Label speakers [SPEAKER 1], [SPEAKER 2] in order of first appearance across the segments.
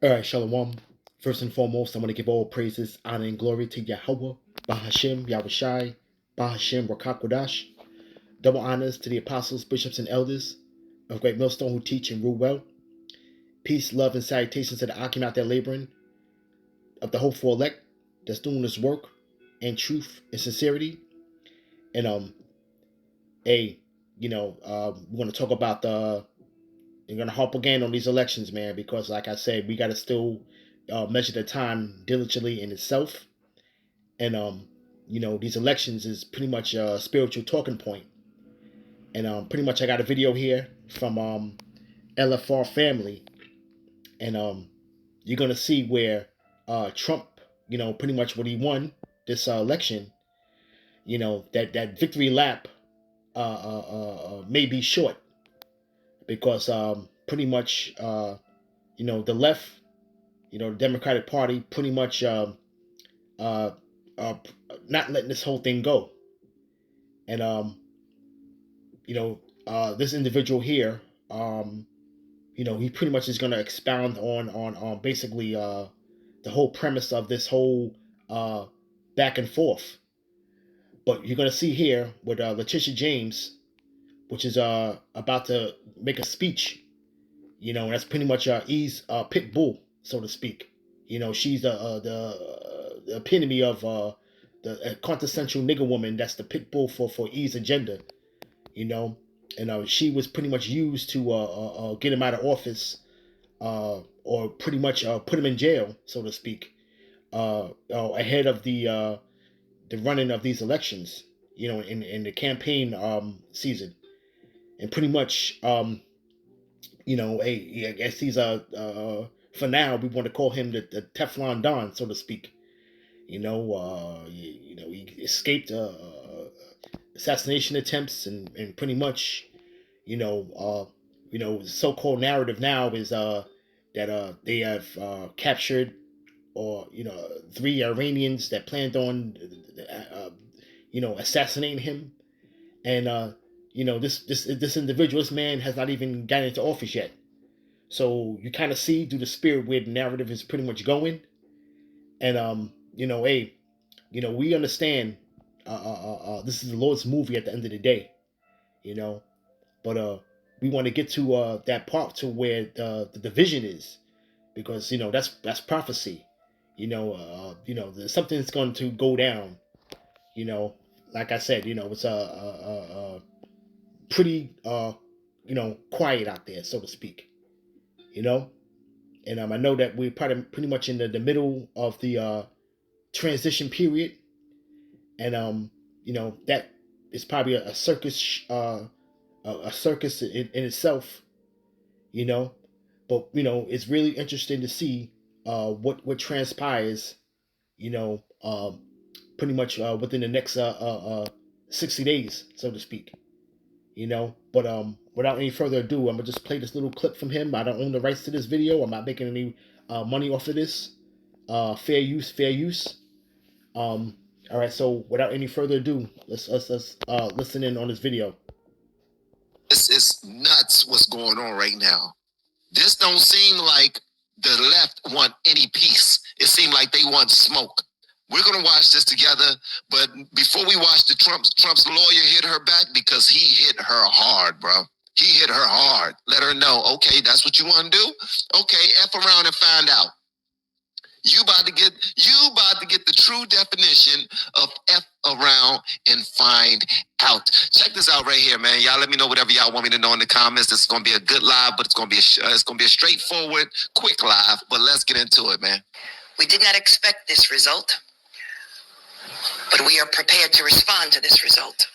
[SPEAKER 1] All right, Shalom. First and foremost, I want to give all praises, honor, and glory to Yahweh, Bahashem, Yahushai, Bahashem, Rakakwadash. Double honors to the apostles, bishops, and elders of Great Millstone who teach and rule well. Peace, love, and salutations to the Akim out there laboring, of the hopeful elect that's doing this work in truth and sincerity. And hey, we're gonna talk about we're gonna harp again on these elections, man, because like I said, we gotta still measure the time diligently in itself. And these elections is pretty much a spiritual talking point. And pretty much I got a video here from LFR family, and you're gonna see where Trump, pretty much when he won this election, that victory lap may be short because pretty much the left, the Democratic Party, pretty much uh, not letting this whole thing go, and this individual here, he pretty much is going to expound on basically the whole premise of this whole uh, back and forth. But you're going to see here with Letitia James, which is about to make a speech. That's pretty much E's pit bull, so to speak. She's the epitome of the quintessential nigger woman. That's the pit bull for E's agenda. You know, and she was pretty much used to get him out of office, or pretty much put him in jail, so to speak, ahead of the running of these elections. In the campaign season, and pretty much I guess he's for now we want to call him the Teflon Don, so to speak. He escaped assassination attempts, and pretty much, the so-called narrative now is that they have captured, or three Iranians that planned on assassinating him, and this individual, this man has not even gotten into office yet. So you kind of see through the spirit where the narrative is pretty much going, and hey, we understand. This is the Lord's movie at the end of the day, you know. But we want to get to that part to where the division is, because that's prophecy. There's something that's going to go down. You know, like I said, it's a pretty quiet out there, so to speak. You know, and I know that we're pretty much in the middle of the transition period, and that is probably a circus, a circus in itself, you know. But it's really interesting to see what transpires, you know, um, pretty much within the next 60 days, so to speak. But without any further ado, I'm gonna just play this little clip from him. I don't own the rights to this video. I'm not making any money off of this. Fair use, fair use. All right. So without any further ado, let's listen in on this video.
[SPEAKER 2] This is nuts what's going on right now. This don't seem like the left want any peace. It seems like they want smoke. We're gonna watch this together, but before we watch the Trump's lawyer hit her back, because he hit her hard, bro. He hit her hard. Let her know, okay, that's what you want to do? Okay, F around and find out. You about to get the true definition of F around and find out. Check this out right here, man. Y'all let me know whatever y'all want me to know in the comments. This is gonna be a good live, but it's gonna be a straightforward, quick live. But let's get into it, man. We did not expect this result, but we are prepared to respond to this result.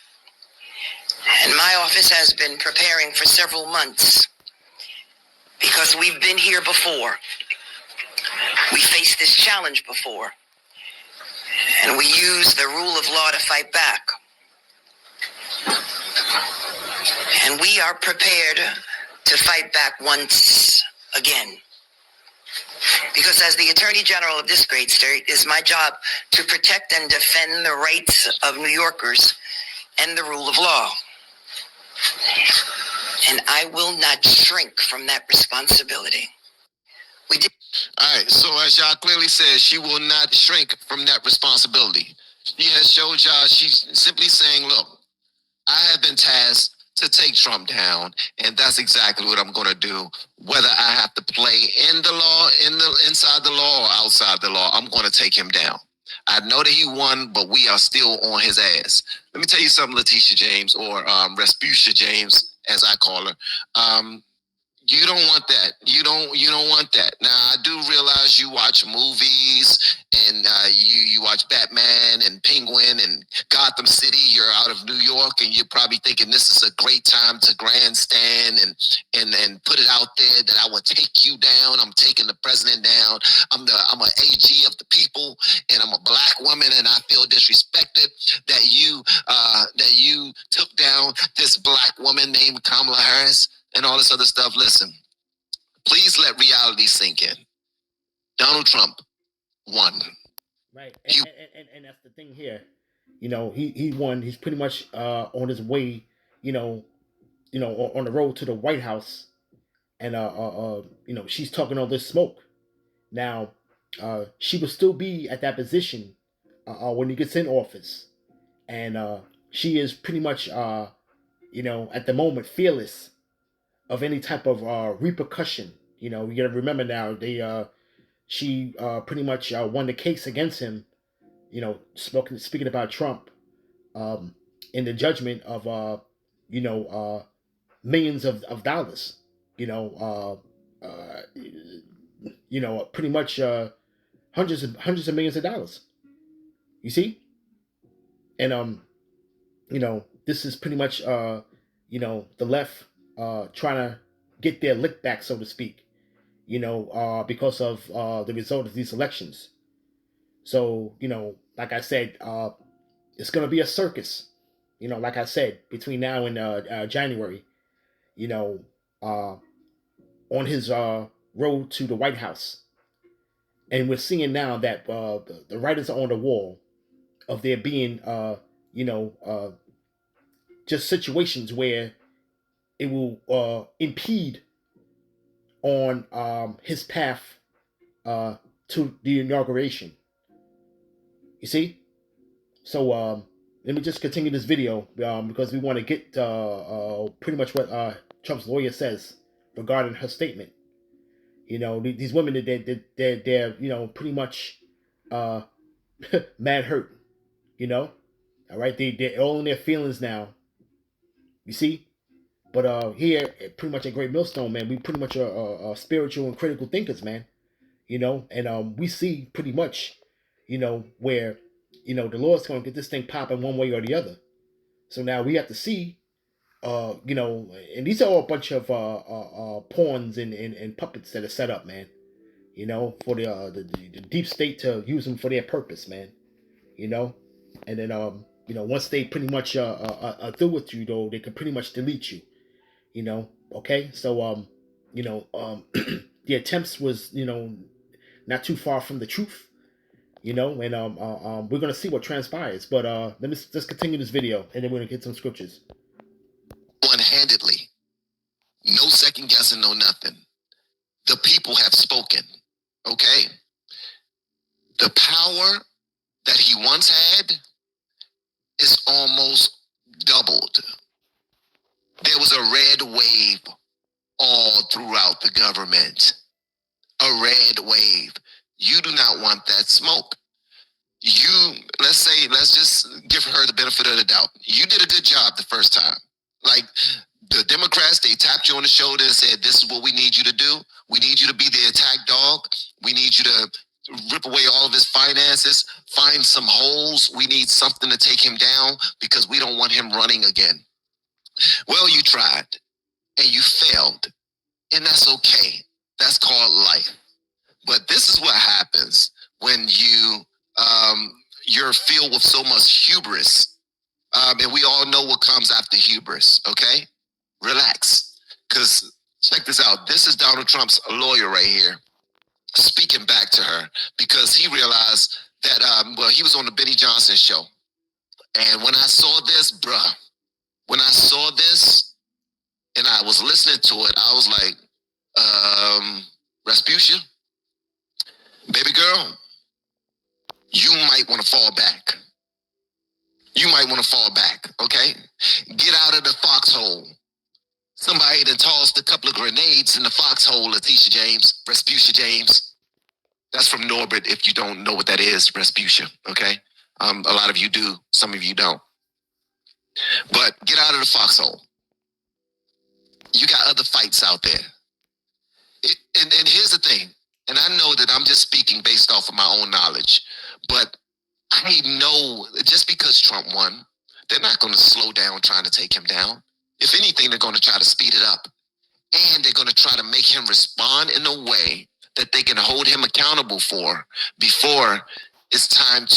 [SPEAKER 2] And my office has been preparing for several months, because we've been here before. We faced this challenge before, and we used the rule of law to fight back. And we are prepared to fight back once again. Because as the Attorney General of this great state, it is my job to protect and defend the rights of New Yorkers and the rule of law. And I will not shrink from that responsibility. We did. clearly says she will not shrink from that responsibility. She has showed y'all she's simply saying, look, I have been tasked to take Trump down, and that's exactly what I'm going to do. Whether I have to play in the law, inside the law, or outside the law, I'm going to take him down. I know that he won, but we are still on his ass. Let me tell you something, Letitia James, or Respucia James, as I call her. You don't want that. You don't want that. Now I do realize you watch movies and you watch Batman and Penguin and Gotham City. You're out of New York and you're probably thinking this is a great time to grandstand and put it out there that I will take you down. I'm taking the president down. I'm an AG of the people and I'm a black woman and I feel disrespected that you took down this black woman named Kamala Harris and all this other stuff. Listen, please let reality sink in. Donald Trump won.
[SPEAKER 1] Right, and that's the thing here. He won. He's pretty much on his way. On the road to the White House, and she's talking all this smoke. Now, she will still be at that position when he gets in office, and she is pretty much at the moment fearless of any type of repercussion. You got to remember now she pretty much won the case against him. Speaking about Trump, in the judgment of millions of dollars. Pretty much hundreds of millions of dollars. You see, and this is pretty much the left trying to get their lick back, so to speak. Because of the result of these elections. So like I said, it's gonna be a circus. Like I said, between now and January. You know, uh, on his road to the White House, and we're seeing now that the writers are on the wall of there being just situations where it will impede on his path to the inauguration. You see? So let me just continue this video because we want to get pretty much what Trump's lawyer says regarding her statement. These women, they're pretty much uh, mad hurt. All right, they're all in their feelings now. You see? But here, pretty much at Great Millstone, man, we pretty much are spiritual and critical thinkers, man. And we see pretty much, where, the Lord's going to get this thing popping one way or the other. So now we have to see, and these are all a bunch of pawns and puppets that are set up, man. For the deep state to use them for their purpose, man. And then once they pretty much are through with you, though, they can pretty much delete you. Okay, so the attempts was not too far from the truth. And we're gonna see what transpires. But let me just continue this video, and then we're gonna get some scriptures.
[SPEAKER 2] One-handedly, no second guessing, no nothing. The people have spoken. Okay, the power that he once had is almost doubled. There was a red wave all throughout the government. A red wave. You do not want that smoke. Let's just give her the benefit of the doubt. You did a good job the first time. Like the Democrats, they tapped you on the shoulder and said, this is what we need you to do. We need you to be the attack dog. We need you to rip away all of his finances, find some holes. We need something to take him down because we don't want him running again. Well, you tried and you failed, and that's okay. That's called life. But this is what happens when you're filled with so much hubris. And we all know what comes after hubris, okay? Relax. Because check this out. This is Donald Trump's lawyer right here speaking back to her because he realized that, he was on the Benny Johnson show. And when I saw this, when I saw this and I was listening to it, I was like, Respucia, Baby girl, you might want to fall back. You might want to fall back, okay? Get out of the foxhole. Somebody that tossed a couple of grenades in the foxhole, Letitia James, Respucia James. That's from Norbert, if you don't know what that is, Respucia, okay? A lot of you do, some of you don't. But get out of the foxhole. You got other fights out there. And here's the thing, and I know that I'm just speaking based off of my own knowledge, but I know just because Trump won, they're not going to slow down trying to take him down. If anything, they're going to try to speed it up. And they're going to try to make him respond in a way that they can hold him accountable for before it's time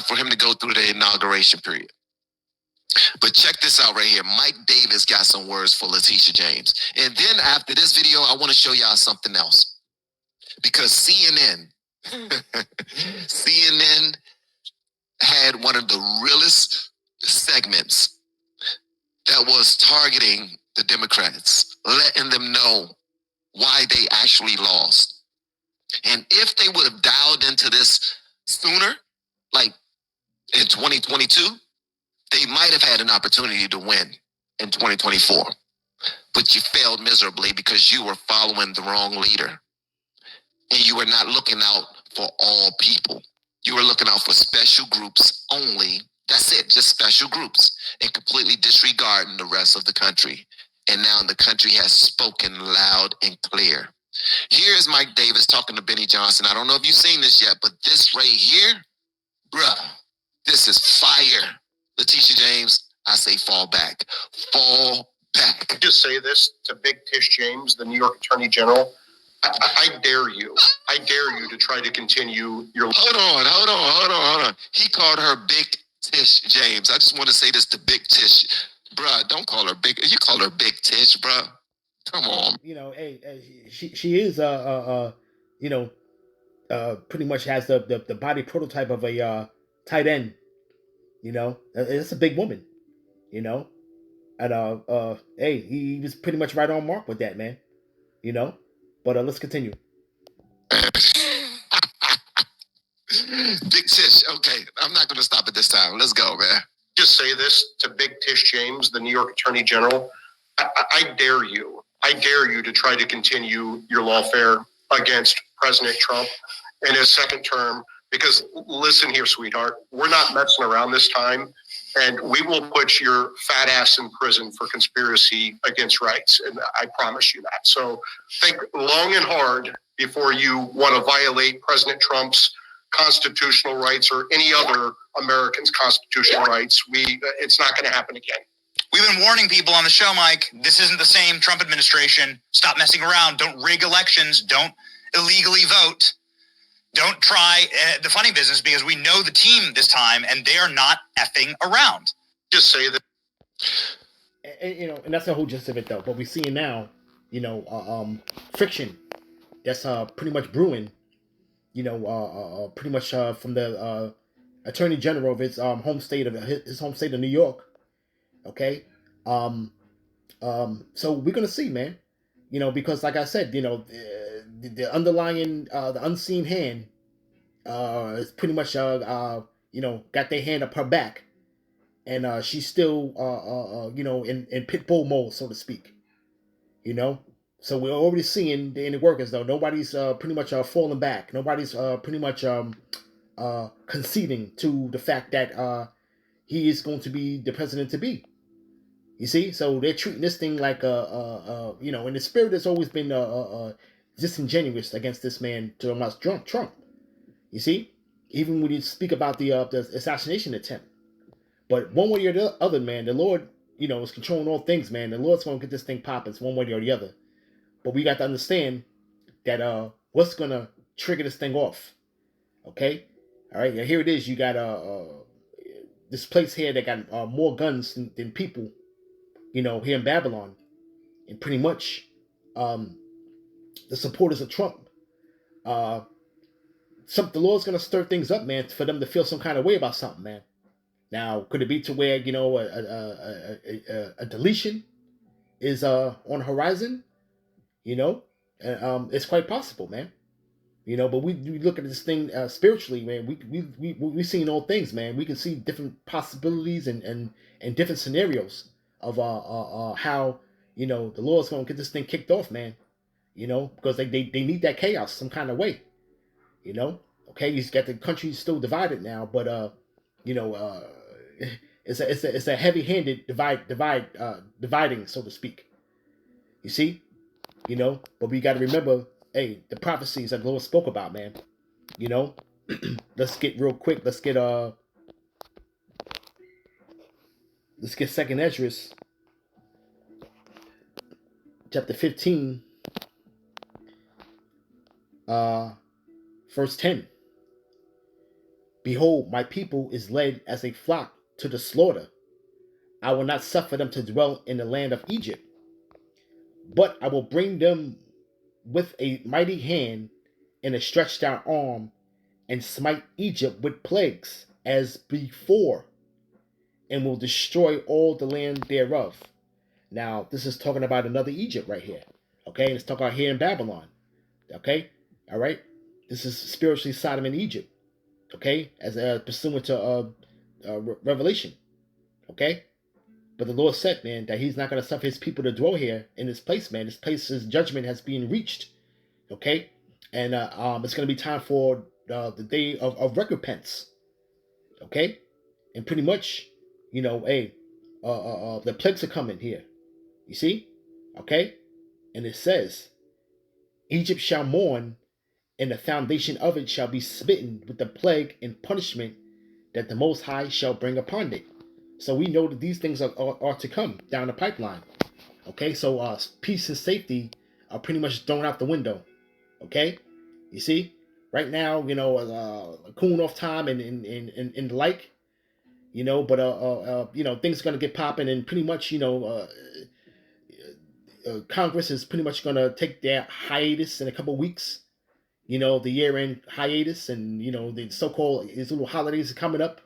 [SPEAKER 2] for him to go through the inauguration period. But check this out right here. Mike Davis got some words for Letitia James. And then after this video, I want to show y'all something else. Because CNN had one of the realest segments that was targeting the Democrats, letting them know why they actually lost. And if they would have dialed into this sooner, like in 2022, they might have had an opportunity to win in 2024. But you failed miserably because you were following the wrong leader. And you were not looking out for all people. You were looking out for special groups only. That's it, just special groups, and completely disregarding the rest of the country. And now the country has spoken loud and clear. Here's Mike Davis talking to Benny Johnson. I don't know if you've seen this yet, but this right here, bruh, this is fire. Letitia James, I say fall back. Fall back.
[SPEAKER 3] Just say this to Big Tish James, the New York Attorney General. I dare you. I dare you to try to continue your...
[SPEAKER 2] Hold on. He called her Big Tish James. I just want to say this to Big Tish. Bruh, don't call her Big... You call her Big Tish, bruh. Come on.
[SPEAKER 1] You know, she is, pretty much has the body prototype of a tight end. You know, it's a big woman, you know. And, hey, he was pretty much right on mark with that, man. You know? But let's continue.
[SPEAKER 2] Big Tish, okay. I'm not going to stop it this time. Let's go, man.
[SPEAKER 3] Just say this to Big Tish James, the New York Attorney General. I dare you. I dare you to try to continue your lawfare against President Trump in his second term. Because listen here, sweetheart, we're not messing around this time. And we will put your fat ass in prison for conspiracy against rights. And I promise you that. So think long and hard before you want to violate President Trump's constitutional rights or any other American's constitutional rights. It's not going to happen again.
[SPEAKER 4] We've been warning people on the show, Mike. This isn't the same Trump administration. Stop messing around. Don't rig elections. Don't illegally vote. Don't try the funny business, because we know the team this time and they are not effing around.
[SPEAKER 3] Just say that.
[SPEAKER 1] And that's the whole gist of it, though. But we're seeing now, friction that's pretty much brewing, pretty much from the Attorney General of his home state of New York. Okay. So we're going to see, man, because like I said, the underlying, the unseen hand, is pretty much, got their hand up her back, and she's still, in pit bull mode, so to speak. So we're already seeing the inner workers, though. Nobody's pretty much falling back. Nobody's pretty much conceding to the fact that he is going to be the president to be. You see, so they're treating this thing like in the spirit has always been disingenuous against this man to almost Trump. You see, even when you speak about the assassination attempt, but one way or the other, man, the Lord, is controlling all things, man. The Lord's going to get this thing popping, one way or the other. But we got to understand that what's going to trigger this thing off. Okay, all right. Now here it is. You got this place here that got more guns than people. Here in Babylon, and pretty much the supporters of Trump. The Lord's gonna stir things up, man, for them to feel some kind of way about something, man. Now, could it be to where a deletion is on the horizon? It's quite possible, man. You know, but we look at this thing spiritually, man. We seen all things, man. We can see different possibilities and different scenarios of how, you know, the Lord's gonna get this thing kicked off, man. You know, because they need that chaos some kind of way. You know, okay, he's got the country still divided now, but you know, it's a heavy handed dividing, so to speak. You see, you know, but we got to remember, hey, the prophecies that the Lord spoke about, man. You know, let's get real quick. Let's get Second Esdras chapter 15, verse 10. Behold, my people is led as a flock to the slaughter. I will not suffer them to dwell in the land of Egypt, but I will bring them with a mighty hand and a stretched out arm, and smite Egypt with plagues as before, and will destroy all the land thereof. Now, this is talking about another Egypt right here. Okay, and it's talking about here in Babylon. Okay, all right. This is spiritually Sodom and Egypt. Okay, as pursuant to Revelation. Okay, but the Lord said, man, that He's not going to suffer His people to dwell here in this place, man. This place, His judgment has been reached. Okay, and it's going to be time for the day of recompense. Okay, and pretty much, you know, hey, the plagues are coming here. You see, okay, and it says, Egypt shall mourn, and the foundation of it shall be smitten with the plague and punishment that the Most High shall bring upon it. So we know that these things are to come down the pipeline. Okay, so peace and safety are pretty much thrown out the window. Okay, you see, right now, you know, cooling off time and the like, you know, but you know, things are gonna get popping, and pretty much, you know, Congress is pretty much gonna take their hiatus in a couple weeks. You know, the year-end hiatus, and you know, the so-called these little holidays are coming up.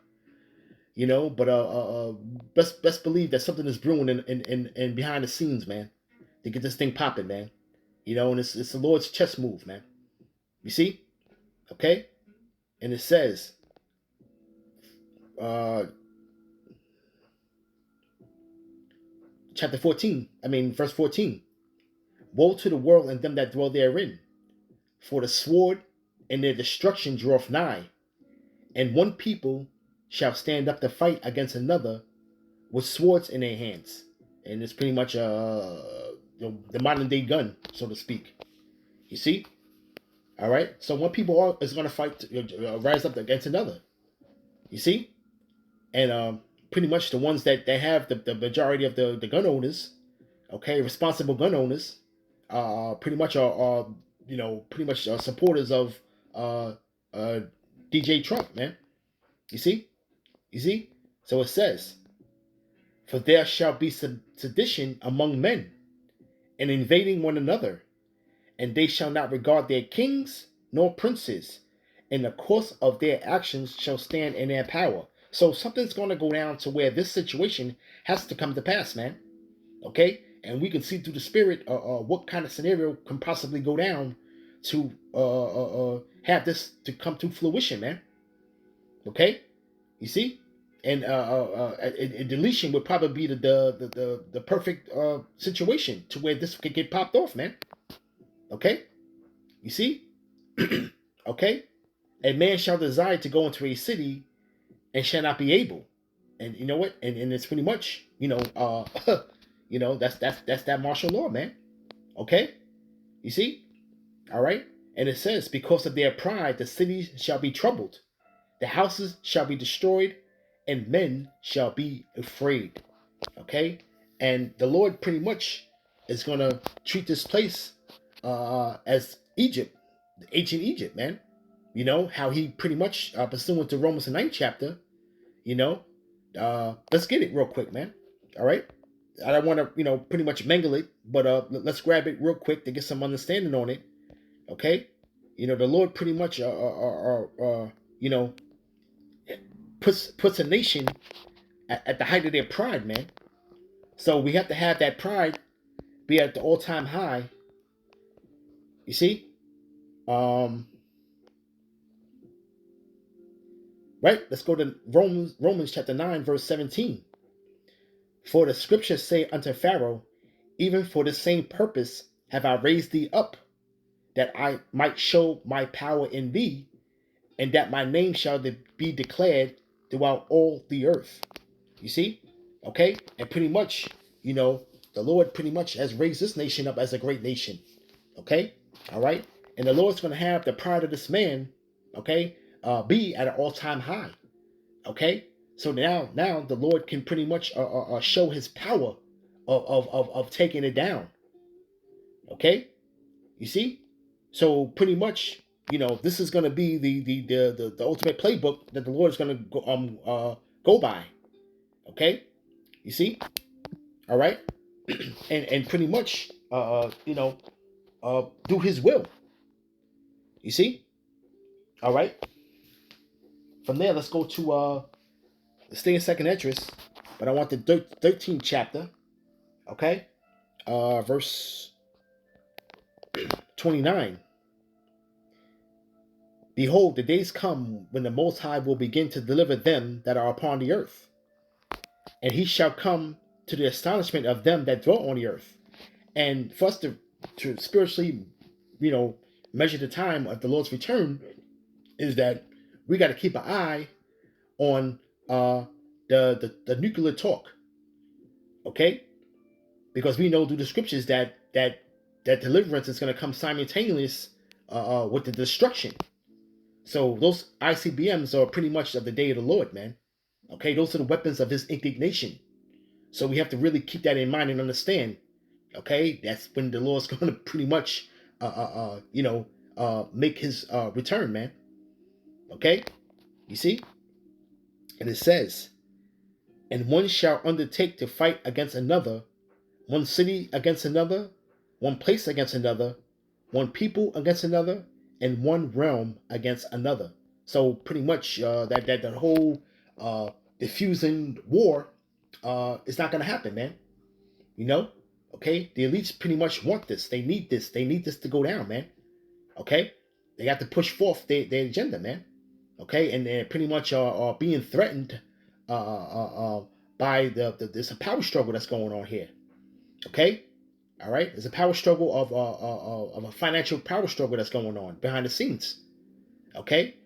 [SPEAKER 1] You know, but best believe that something is brewing in behind the scenes, man, to get this thing popping, man. You know, and it's the Lord's chess move, man. You see, okay, and it says, uh, chapter 14. I mean, verse 14. Woe to the world and them that dwell therein, for the sword and their destruction draweth nigh, and one people shall stand up to fight against another with swords in their hands. And it's pretty much the modern day gun, so to speak. You see? All right. So one people is going to fight, rise up against another. You see? And pretty much the ones that have the majority of the gun owners, okay, responsible gun owners, pretty much are you know, pretty much supporters of uh, DJ Trump, man. You see? You see? So it says, for there shall be sedition among men, and invading one another, and they shall not regard their kings nor princes, and the course of their actions shall stand in their power. So something's going to go down to where this situation has to come to pass, man. Okay? And we can see through the spirit what kind of scenario can possibly go down to have this to come to fruition, man. Okay? You see? And a deletion would probably be the perfect situation to where this could get popped off, man. Okay? You see? Okay? A man shall desire to go into a city and shall not be able. And you know what? And it's pretty much, you know, you know, that's that martial law, man. Okay? You see? All right? And it says, because of their pride, the cities shall be troubled, the houses shall be destroyed, and men shall be afraid. Okay? And the Lord pretty much is going to treat this place as Egypt, ancient Egypt, man. You know, how he pretty much, pursuant to Romans the 9th chapter, you know, let's get it real quick, man. All right? I don't want to, you know, pretty much mangle it, but let's grab it real quick to get some understanding on it. Okay? You know, the Lord pretty much, you know, puts a nation at the height of their pride, man. So we have to have that pride be at the all-time high. You see? Right? Let's go to Romans chapter 9, verse 17. For the scriptures say unto Pharaoh, even for the same purpose have I raised thee up, that I might show my power in thee, and that my name shall be declared throughout all the earth. You see? Okay? And pretty much, the Lord pretty much has raised this nation up as a great nation. Okay? All right? And the Lord's going to have the pride of this man, okay, be at an all-time high. Okay? So now the Lord can pretty much show his power of taking it down. Okay? You see? So pretty much, this is going to be the ultimate playbook that the Lord is going to go by. Okay? You see? All right? and pretty much do his will. You see? All right? From there, let's go to stay in second Esdras, but I want the 13th chapter. Okay? Verse 29. Behold, the days come when the Most High will begin to deliver them that are upon the earth. And he shall come to the astonishment of them that dwell on the earth. And for us to spiritually, measure the time of the Lord's return is that we got to keep an eye on the nuclear talk. Okay? Because we know through the scriptures that deliverance is going to come simultaneous with the destruction. So those ICBMs are pretty much of the day of the Lord, man. Okay, those are the weapons of his indignation. So we have to really keep that in mind and understand. Okay, that's when the Lord's going to pretty much, make his return, man. Okay, you see? And it says, and one shall undertake to fight against another, one city against another, one place against another, one people against another, and one realm against another. So pretty much that whole diffusing war is not going to happen, man. Okay? The elites pretty much want this. They need this. They need this to go down, man. Okay? They got to push forth their agenda, man. Okay? And they're pretty much are being threatened by there's a power struggle that's going on here. Okay? All right? There's a power struggle of a financial power struggle that's going on behind the scenes. Okay?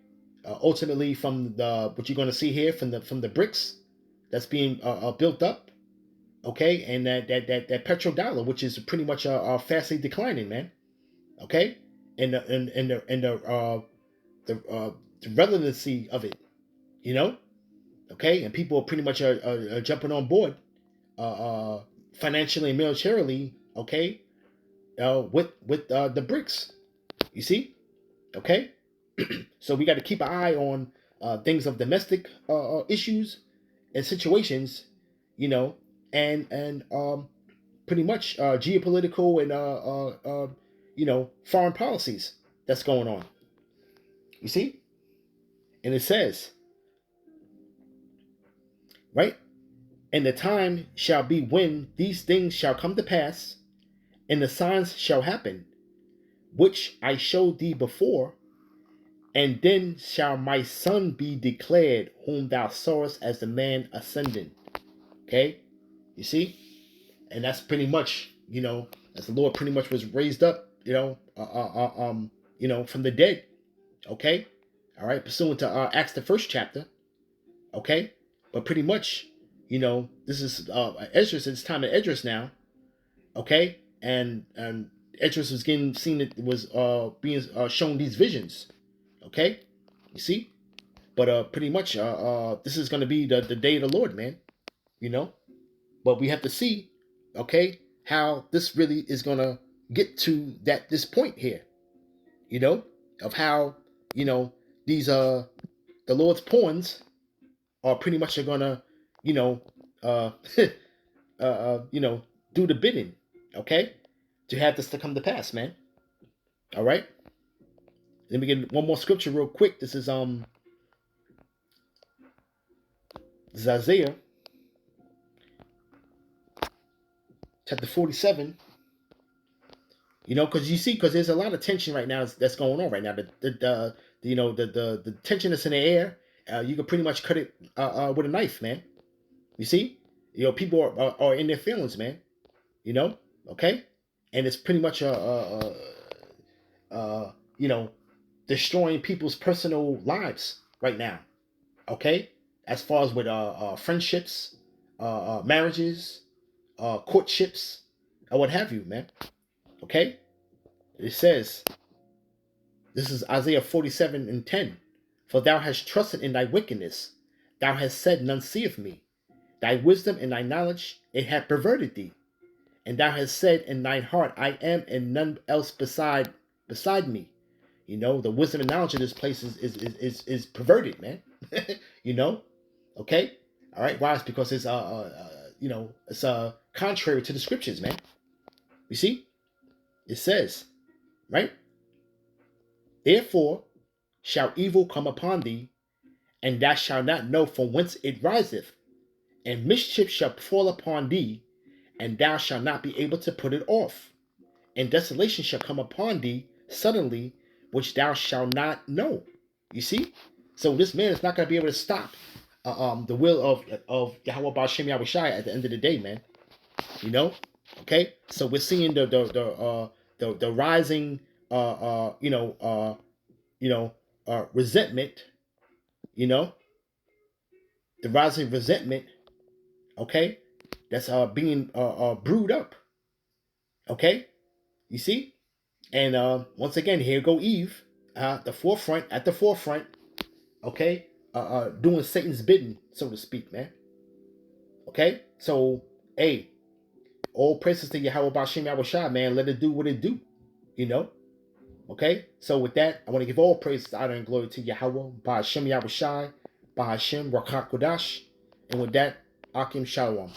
[SPEAKER 1] Ultimately, from what you're going to see here from the bricks that's being built up. Okay, and that petrodollar, which is pretty much fastly declining, man. Okay, and the relevancy of it, Okay, and people are pretty much jumping on board, financially and militarily. Okay, with the BRICS, you see. Okay, so we got to keep an eye on things of domestic issues and situations, and pretty much geopolitical and foreign policies that's going on. You see? And it says, right? And the time shall be when these things shall come to pass, and the signs shall happen, which I showed thee before, and then shall my son be declared, whom thou sawest as the man ascending. Okay? You see? And that's pretty much, as the Lord pretty much was raised up, from the dead. Okay? All right, pursuant to Acts the 1st chapter. Okay? But pretty much, this is Esdras, it's time of Esdras now. Okay? And Esdras was being shown these visions. Okay? You see? But pretty much this is going to be the day of the Lord, man. But we have to see, okay, how this really is going to get to this point here, of how, these the Lord's pawns are pretty much going to, do the bidding, okay, to have this to come to pass, man. All right. Let me get one more scripture real quick. This is Isaiah chapter 47. Because there's a lot of tension right now that's going on right now. The tension that's in the air you can pretty much cut it with a knife, man. You see, people are in their feelings, man. Okay, and it's pretty much destroying people's personal lives right now. Okay, as far as with friendships, marriages, courtships, or what have you, man. Okay, it says, this is Isaiah 47:10. For thou hast trusted in thy wickedness, thou hast said, none seeth me. Thy wisdom and thy knowledge, it hath perverted thee. And thou hast said in thine heart, I am, and none else beside me. The wisdom and knowledge of this place is perverted, man. Okay, all right. Why? It's because it's it's contrary to the scriptures, man. You see, it says, right? Therefore shall evil come upon thee, and thou shalt not know from whence it riseth, and mischief shall fall upon thee, and thou shalt not be able to put it off, and desolation shall come upon thee suddenly, which thou shalt not know. You see, so this man is not going to be able to stop the will of Yahweh Ba'Shem Yahushai at the end of the day, man. Okay. So we're seeing the rising resentment. The rising resentment. Okay, that's being brewed up. Okay, you see, and once again, here go Eve, at the forefront. Okay, doing Satan's bidding, so to speak, man. Okay, so hey, all praises to Yahweh Ba'Shem Yahushua, man. Let it do what it do, Okay, so with that, I want to give all praise, honor, and glory to Yahweh Ba'Shem Yahushua, Ba'Shem Rakak Kodash, and with that, Akim Shalom.